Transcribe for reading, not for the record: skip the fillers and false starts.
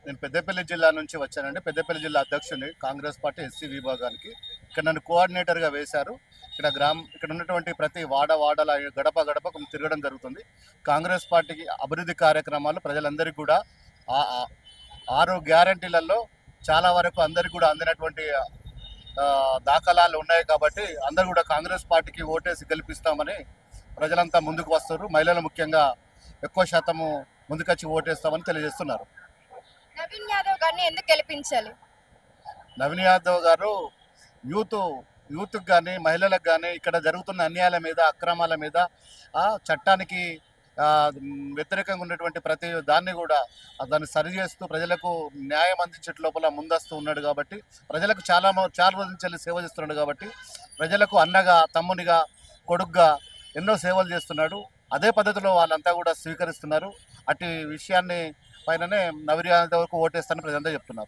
నేను పెద్దపల్లి జిల్లా నుంచి వచ్చానండి. పెద్దపల్లి జిల్లా అధ్యక్షుడిని కాంగ్రెస్ పార్టీ ఎస్సీ విభాగానికి. ఇక్కడ నన్ను కోఆర్డినేటర్‌గా వేశారు. ఇక్కడ ఉన్నటువంటి ప్రతి వాడల గడప గడపకు తిరగడం జరుగుతుంది. కాంగ్రెస్ పార్టీకి అభివృద్ధి కార్యక్రమాలు ప్రజలందరికీ కూడా ఆ ఆ 6 గ్యారంటీలలో చాలా వరకు అందరికీ కూడా అందినటువంటి దాఖలాలు ఉన్నాయి కాబట్టి అందరూ కూడా కాంగ్రెస్ పార్టీకి ఓటేసి గెలిపిస్తామని ప్రజలంతా ముందుకు వస్తారు. మహిళలు ముఖ్యంగా ఎక్కువ శాతము ముందుకొచ్చి ఓటేస్తామని తెలియజేస్తున్నారు. నవీన్ యాదవ్ గారిని ఎందుకు గెలిపించాలి? నవీన్ యాదవ్ గారు యూత్కి కానీ మహిళలకు కానీ ఇక్కడ జరుగుతున్న అన్యాయాల మీద అక్రమాల మీద చట్టానికి వ్యతిరేకంగా ఉన్నటువంటి ప్రతి దాన్ని కూడా దాన్ని సరిచేస్తూ ప్రజలకు న్యాయం అందించే లోపల ముందస్తూ ఉన్నాడు కాబట్టి ప్రజలకు చాలా రోజుల నుంచి సేవ చేస్తున్నాడు కాబట్టి ప్రజలకు అన్నగా తమ్మునిగా కొడుగ్గా ఎన్నో సేవలు చేస్తున్నాడు. అదే పద్ధతిలో వాళ్ళంతా కూడా స్వీకరిస్తున్నారు. అటు విషయాన్ని పైననే నవీన్ యాదవ్కు ఓటేస్తానని ప్రజలంతా చెప్తున్నారు.